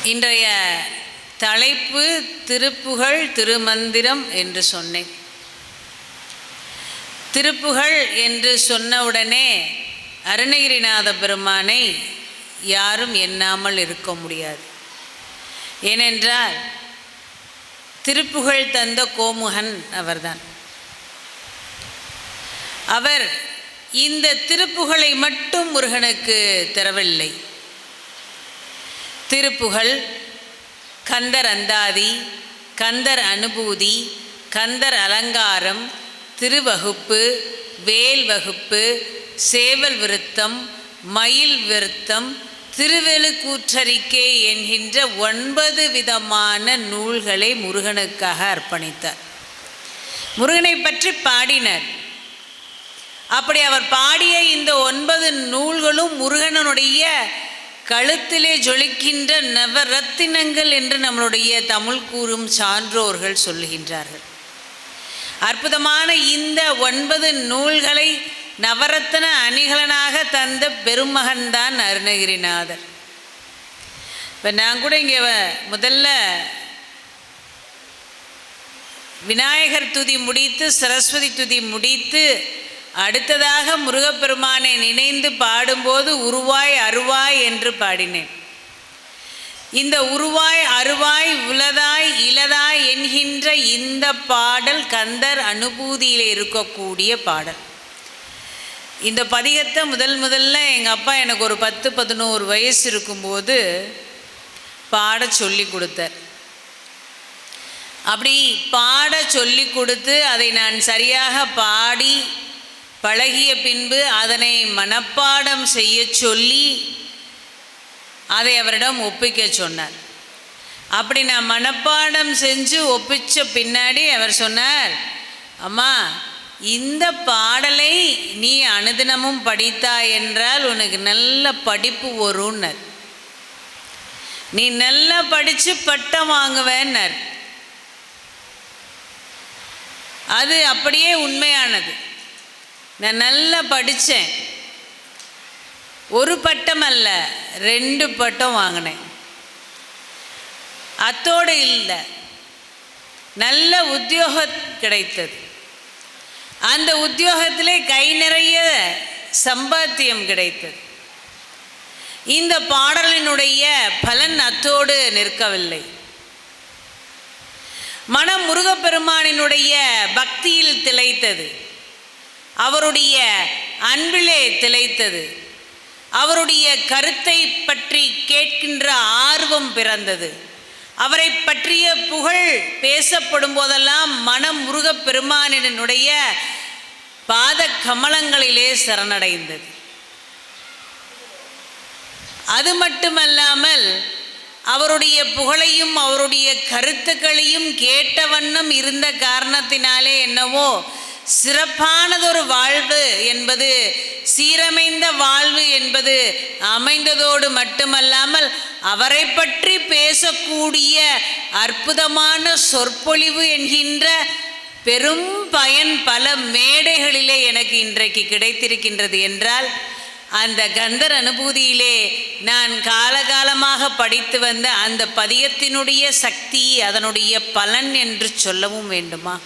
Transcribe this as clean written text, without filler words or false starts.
இன்றைய தலைப்பு திருப்புகழ் திருமந்திரம் என்று சொன்னேன். திருப்புகழ் என்று சொன்னவுடனே அருணகிரிநாத பெருமானை யாரும் எண்ணாமல் இருக்க முடியாது. ஏனென்றால் திருப்புகழ் தந்த கோமுகன் அவர்தான். அவர் இந்த திருப்புகழை மட்டும் முருகனுக்கு தரவில்லை. திருப்புகழ், கந்தர் அந்தாதி, கந்தர் அனுபூதி, கந்தர் அலங்காரம், திருவகுப்பு, வேல் வகுப்பு, சேவல் விருத்தம், மயில் விருத்தம், திருவெழுக்கூற்றறிக்கை என்கின்ற 9 விதமான நூல்களை முருகனுக்காக அர்ப்பணித்தார். முருகனை பற்றி பாடினார். அப்படி அவர் பாடிய இந்த 9 நூல்களும் முருகனுடைய கழுத்திலே ஜொலிக்கின்ற நவரத்தினங்கள் என்று நம்மளுடைய தமிழ் கூறும் சான்றோர்கள் சொல்லுகின்றார்கள். அற்புதமான இந்த 9 நூல்களை நவரத்தன அணிகலனாக தந்த பெருமகன்தான் அருணகிரிநாதர். இப்போ நான் கூட இங்கே முதல்ல விநாயகர் துதி முடித்து சரஸ்வதி துதி முடித்து அடுத்ததாக முருகப்பெருமானை நினைந்து பாடும்போது உருவாய் அருவாய் என்று பாடினேன். இந்த உருவாய் அருவாய் உலதாய் இலதாய் என்கின்ற இந்த பாடல் கந்தர் அனுபூதியில் இருக்கக்கூடிய பாடல். இந்த பதிகத்தை முதல்ல எங்கள் அப்பா எனக்கு ஒரு 10-11 வயசு இருக்கும்போது பாட சொல்லி கொடுத்தார். அப்படி பாட சொல்லி கொடுத்து அதை நான் சரியாக பாடி பழகிய பின்பு அதனை மனப்பாடம் செய்ய சொல்லி அதை அவரிடம் ஒப்பிக்க சொன்னார். அப்படி நான் மனப்பாடம் செஞ்சு ஒப்பிச்ச பின்னாடி அவர் சொன்னார், அம்மா இந்த பாடலை நீ அனுதினமும் படித்தாய் என்றால் உனக்கு நல்ல படிப்பு வரும்னர். நீ நல்லா படித்து பட்டம் வாங்குவேன்னர். அது அப்படியே உண்மையானது. நான் நல்லா படித்தேன். ஒரு பட்டம் அல்ல 2 பட்டம் வாங்கினேன். அத்தோடு இல்லை, நல்ல உத்தியோகம் கிடைத்தது. அந்த உத்தியோகத்திலே கை நிறைய சம்பாத்தியம் கிடைத்தது. இந்த பாடலினுடைய பலன் அத்தோடு நிற்கவில்லை. மனம் முருகப்பெருமானினுடைய பக்தியில் திளைத்தது, அவருடைய அன்பிலே திளைத்தது, அவருடைய கருத்தை பற்றி கேட்கின்ற ஆர்வம் பிறந்தது. அவரை பற்றிய புகழ் பேசப்படும் போதெல்லாம் மனம் முருகப்பெருமானினுடைய பாத கமலங்களிலே சரணடைந்தது. அது மட்டுமல்லாமல் அவருடைய புகழையும் அவருடைய கருத்துக்களையும் கேட்ட வண்ணம் இருந்த காரணத்தினாலே என்னவோ சிறப்பானதொரு வாழ்வு என்பது, சீரமைந்த வாழ்வு என்பது அமைந்ததோடு மட்டுமல்லாமல் அவரை பற்றி பேசக்கூடிய அற்புதமான சொற்பொழிவு என்கின்ற பெரும் பயன் பல மேடைகளிலே எனக்கு இன்றைக்கு கிடைத்திருக்கின்றது என்றால் அந்த கந்தர் அனுபூதியிலே நான் காலகாலமாக படித்து வந்த அந்த பதியத்தினுடைய சக்தி, அதனுடைய பலன் என்று சொல்லவும் வேண்டுமா?